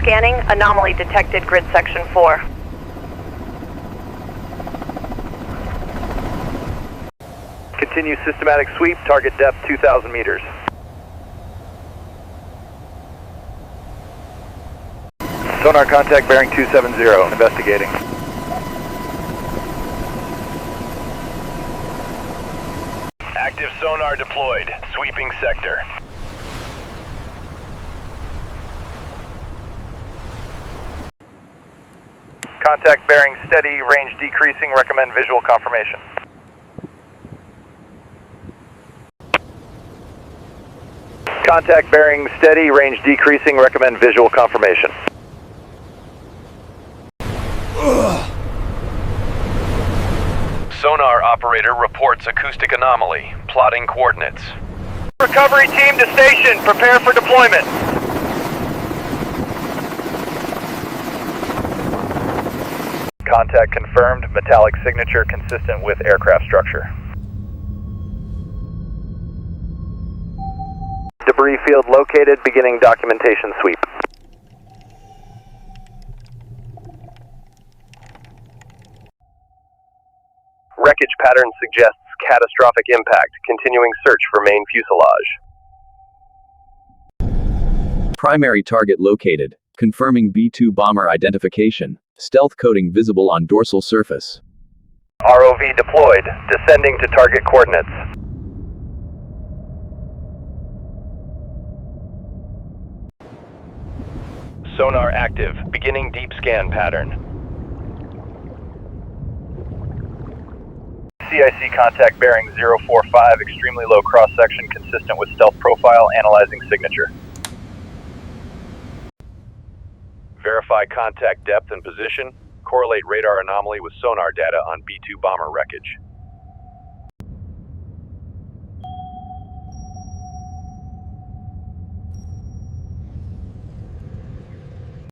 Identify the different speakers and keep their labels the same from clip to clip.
Speaker 1: Scanning, anomaly detected, grid section 4.
Speaker 2: Continue systematic sweep, target depth 2,000 meters. Sonar contact bearing 270, investigating.
Speaker 3: Active sonar deployed, sweeping sector.
Speaker 2: Contact bearing steady, range decreasing, recommend visual confirmation. Contact bearing steady, range decreasing, recommend visual confirmation.
Speaker 3: Sonar operator reports acoustic anomaly, plotting coordinates.
Speaker 2: Recovery team to station, prepare for deployment. Contact confirmed, metallic signature consistent with aircraft structure. Debris field located, beginning documentation sweep. Wreckage pattern suggests catastrophic impact, continuing search for main fuselage.
Speaker 4: Primary target located, confirming B-2 bomber identification, stealth coating visible on dorsal surface.
Speaker 2: ROV deployed, descending to target coordinates.
Speaker 3: Sonar active, beginning deep scan pattern.
Speaker 2: CIC contact bearing 045, extremely low cross-section consistent with stealth profile, analyzing signature.
Speaker 3: Verify contact depth and position. Correlate radar anomaly with sonar data on B-2 bomber wreckage.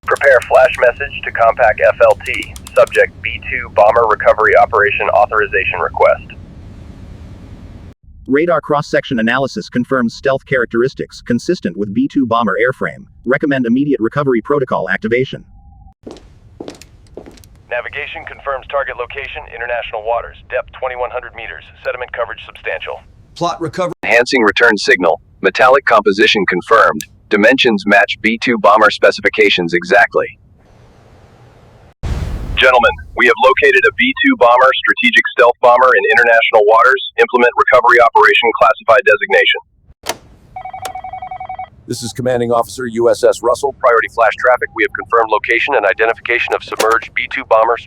Speaker 2: Prepare flash message to Compact FLT. Subject B-2 bomber recovery operation authorization request.
Speaker 5: Radar cross-section analysis confirms stealth characteristics consistent with B-2 bomber airframe. Recommend immediate recovery protocol activation.
Speaker 3: Navigation confirms target location, international waters, depth 2,100 meters, sediment coverage substantial.
Speaker 6: Plot recovery.
Speaker 7: Enhancing return signal, metallic composition confirmed, dimensions match B-2 bomber specifications exactly. Gentlemen, we have located a B-2 bomber, strategic stealth bomber in international waters. Implement recovery operation classified designation.
Speaker 6: This is Commanding Officer USS Russell.
Speaker 3: Priority flash traffic, we have confirmed location and identification of submerged B-2 bomber.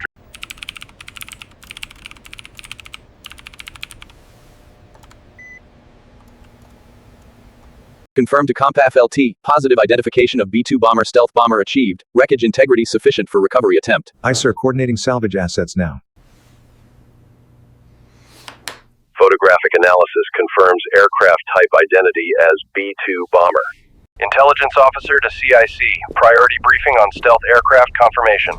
Speaker 4: Confirmed to Compact FLT, positive identification of B-2 bomber stealth bomber achieved, wreckage integrity sufficient for recovery attempt.
Speaker 8: Aye, sir, coordinating salvage assets now.
Speaker 7: Photographic analysis confirms aircraft type identity as B-2 bomber.
Speaker 3: Intelligence officer to CIC, priority briefing on stealth aircraft confirmation.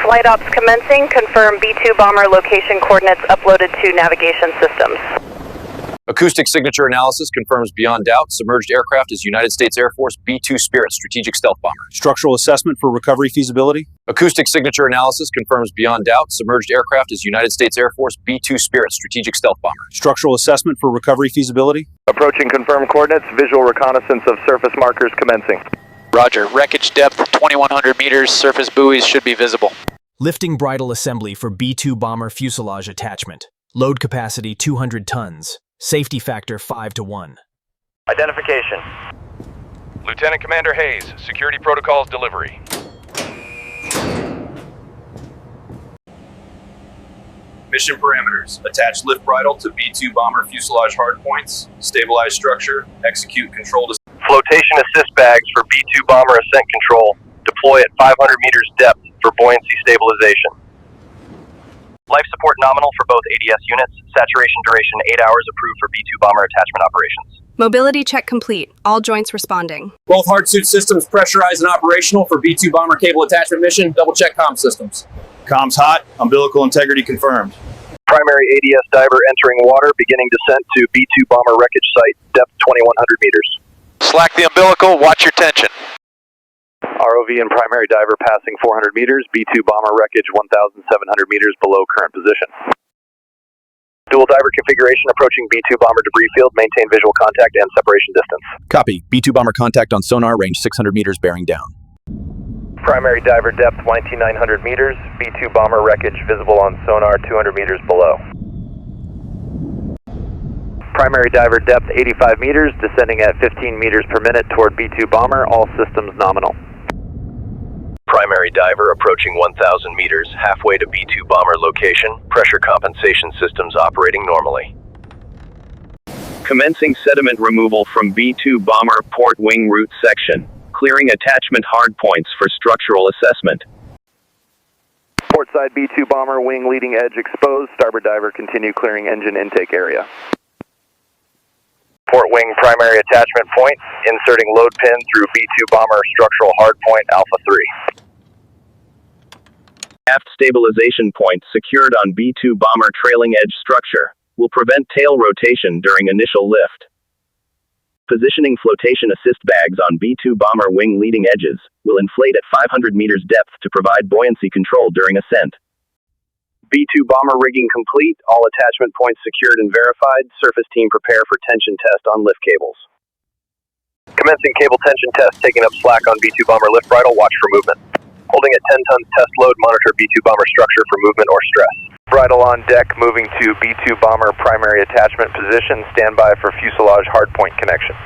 Speaker 1: Flight ops commencing. Confirm B-2 bomber location coordinates uploaded to navigation systems.
Speaker 6: Acoustic signature analysis confirms beyond doubt submerged aircraft is United States Air Force B-2 Spirit strategic stealth bomber.
Speaker 9: Structural assessment for recovery feasibility.
Speaker 6: Acoustic signature analysis confirms beyond doubt submerged aircraft is United States Air Force B-2 Spirit strategic stealth bomber.
Speaker 9: Structural assessment for recovery feasibility.
Speaker 2: Approaching confirmed coordinates, visual reconnaissance of surface markers commencing.
Speaker 10: Roger, wreckage depth 2,100 meters, surface buoys should be visible.
Speaker 11: Lifting bridle assembly for B-2 bomber fuselage attachment. Load capacity 200 tons. Safety factor 5-to-1.
Speaker 2: Identification.
Speaker 3: Lieutenant Commander Hayes, security protocols delivery.
Speaker 9: Mission parameters. Attach lift bridle to B-2 bomber fuselage hardpoints. Stabilize structure. Execute controlled.
Speaker 2: Flotation assist bags for B-2 bomber ascent control. Deploy at 500 meters depth for buoyancy stabilization. Life support nominal for both ADS units. Saturation duration 8 hours, approved for B-2 bomber attachment operations.
Speaker 12: Mobility check complete. All joints responding.
Speaker 9: Both hard suit systems pressurized and operational for B-2 bomber cable attachment mission. Double check comm systems.
Speaker 13: Comms hot. Umbilical integrity confirmed.
Speaker 2: primary ADS diver entering water, beginning descent to B-2 bomber wreckage site, depth 2,100 meters.
Speaker 10: Slack the umbilical, watch your tension.
Speaker 3: ROV and primary diver passing 400 meters, B-2 bomber wreckage 1,700 meters below current position.
Speaker 2: Dual diver configuration approaching B-2 bomber debris field, maintain visual contact and separation distance.
Speaker 6: Copy. B-2 bomber contact on sonar, range 600 meters, bearing down.
Speaker 2: Primary diver depth 1,900 meters, B-2 bomber wreckage visible on sonar 200 meters below. Primary diver depth 85 meters, descending at 15 meters per minute toward B-2 bomber, all systems nominal. Primary diver approaching 1,000 meters, halfway to B-2 bomber location, pressure compensation systems operating normally.
Speaker 5: Commencing sediment removal from B-2 bomber port wing root section. Clearing attachment hardpoints for structural assessment.
Speaker 2: Port side B-2 bomber wing leading edge exposed, starboard diver continue clearing engine intake area. Port wing primary attachment point, inserting load pin through B-2 bomber structural hardpoint Alpha 3.
Speaker 5: Aft stabilization point secured on B-2 bomber trailing edge structure. Will prevent tail rotation during initial lift. Positioning flotation assist bags on B-2 bomber wing leading edges. Will inflate at 500 meters depth to provide buoyancy control during ascent. B-2 bomber rigging complete, all attachment points secured and verified. Surface team prepare for tension test on lift cables.
Speaker 2: Commencing cable tension test, taking up slack on B-2 bomber lift bridle, watch for movement. Holding at 10 tons test load, monitor B-2 bomber structure for movement or stress. Bridle on deck, moving to B-2 bomber primary attachment position, standby for fuselage hardpoint connection.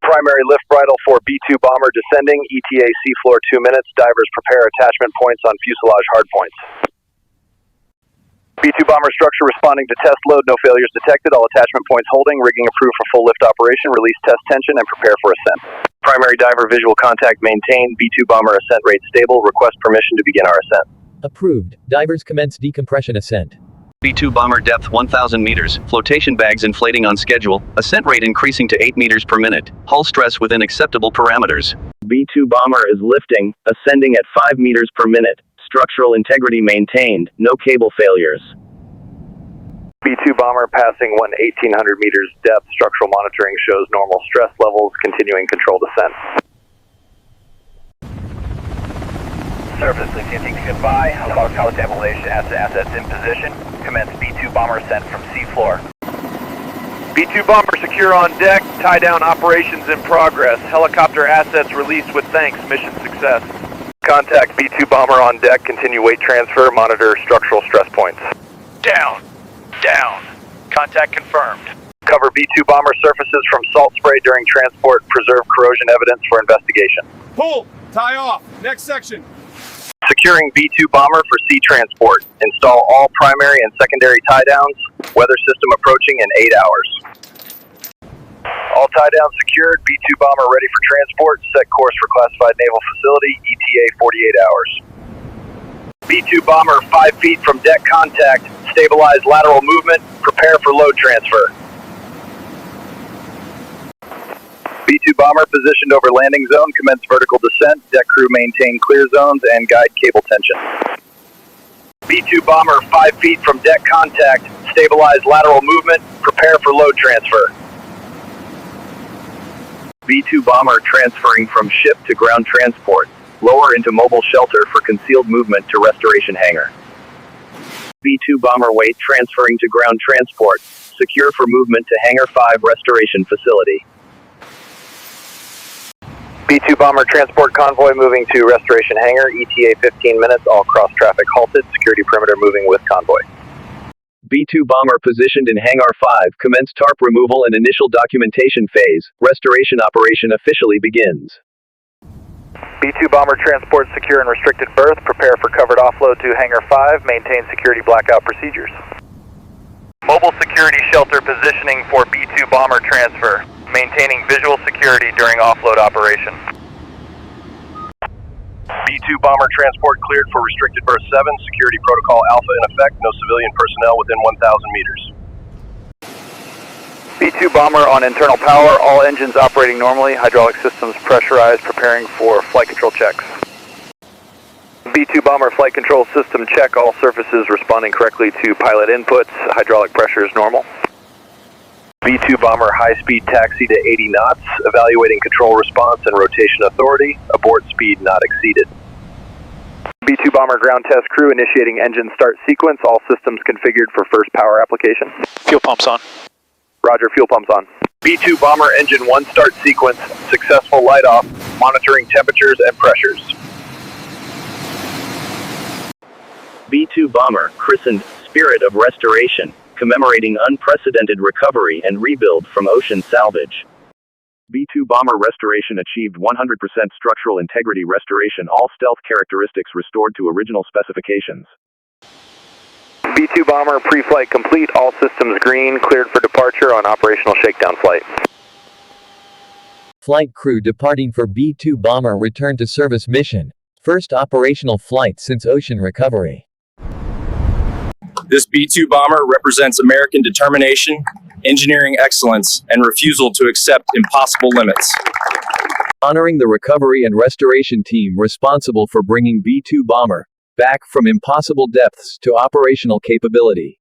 Speaker 2: Primary lift bridle for B-2 bomber descending, ETA seafloor 2 minutes, divers prepare attachment points on fuselage hardpoints. B-2 bomber structure responding to test load, no failures detected, all attachment points holding, rigging approved for full lift operation, release test tension and prepare for ascent. Primary diver visual contact maintained, B-2 bomber ascent rate stable, request permission to begin our ascent.
Speaker 4: Approved. Divers commence decompression ascent.
Speaker 5: B-2 bomber depth 1,000 meters, flotation bags inflating on schedule, ascent rate increasing to 8 meters per minute, hull stress within acceptable parameters. B-2 bomber is lifting, ascending at 5 meters per minute, structural integrity maintained, no cable failures.
Speaker 2: B-2 bomber passing 1,800 meters depth, structural monitoring shows normal stress levels, continuing controlled ascent. Surface continuing to get by, allow tabulation as to assets in position, commence B-2 bomber ascent from seafloor.
Speaker 3: B-2 bomber secure on deck, tie down operations in progress, helicopter assets released with thanks, mission success.
Speaker 2: Contact B-2 bomber on deck, continue weight transfer, monitor structural stress points.
Speaker 3: Down. Contact confirmed.
Speaker 2: Cover B-2 bomber surfaces from salt spray during transport, preserve corrosion evidence for investigation.
Speaker 9: Pull! Tie off! Next section!
Speaker 2: Securing B-2 bomber for sea transport. Install all primary and secondary tie downs, weather system approaching in 8 hours. All tie downs secured, B-2 bomber ready for transport, set course for classified naval facility, ETA 48 hours. B-2 bomber 5 feet from deck contact, stabilize lateral movement, prepare for load transfer. B-2 bomber positioned over landing zone, commence vertical descent, deck crew maintain clear zones and guide cable tension. B-2 bomber 5 feet from deck contact, stabilize lateral movement, prepare for load transfer.
Speaker 5: B-2 bomber transferring from ship to ground transport, lower into mobile shelter for concealed movement to restoration hangar. B-2 bomber weight transferring to ground transport, secure for movement to Hangar 5 restoration facility.
Speaker 2: B-2 bomber transport convoy moving to restoration hangar, ETA 15 minutes, all cross traffic halted, security perimeter moving with convoy.
Speaker 5: B-2 bomber positioned in Hangar 5, commence tarp removal and initial documentation phase, restoration operation officially begins.
Speaker 2: B-2 bomber transport secure and restricted berth, prepare for covered offload to Hangar 5, maintain security blackout procedures. Mobile security shelter positioning for B-2 bomber transfer, maintaining visual security during offload operation. B-2 bomber transport cleared for restricted berth 7, security protocol Alpha in effect, no civilian personnel within 1,000 meters. B-2 bomber on internal power, all engines operating normally, hydraulic systems pressurized, preparing for flight control checks.
Speaker 3: B-2 Bomber flight control system check. All surfaces responding correctly to pilot inputs. Hydraulic pressure is normal.
Speaker 7: B-2 Bomber high-speed taxi to 80 knots, evaluating control response and rotation authority, abort speed not exceeded.
Speaker 3: B-2 Bomber ground test crew initiating engine start sequence, all systems configured for first power application.
Speaker 10: Fuel pumps on.
Speaker 3: Roger, fuel pumps on.
Speaker 7: B-2 Bomber engine 1 start sequence, successful light off, monitoring temperatures and pressures.
Speaker 5: B-2 Bomber, christened Spirit of Restoration, commemorating unprecedented recovery and rebuild from ocean salvage.
Speaker 8: B-2 Bomber restoration achieved 100% structural integrity restoration, all stealth characteristics restored to original specifications.
Speaker 3: B-2 Bomber pre-flight complete, all systems green, cleared for departure on operational shakedown flight.
Speaker 13: Flight crew departing for B-2 Bomber return to service mission. First operational flight since ocean recovery.
Speaker 9: This B-2 bomber represents American determination, engineering excellence, and refusal to accept impossible limits.
Speaker 4: Honoring the recovery and restoration team responsible for bringing B-2 Bomber back from impossible depths to operational capability.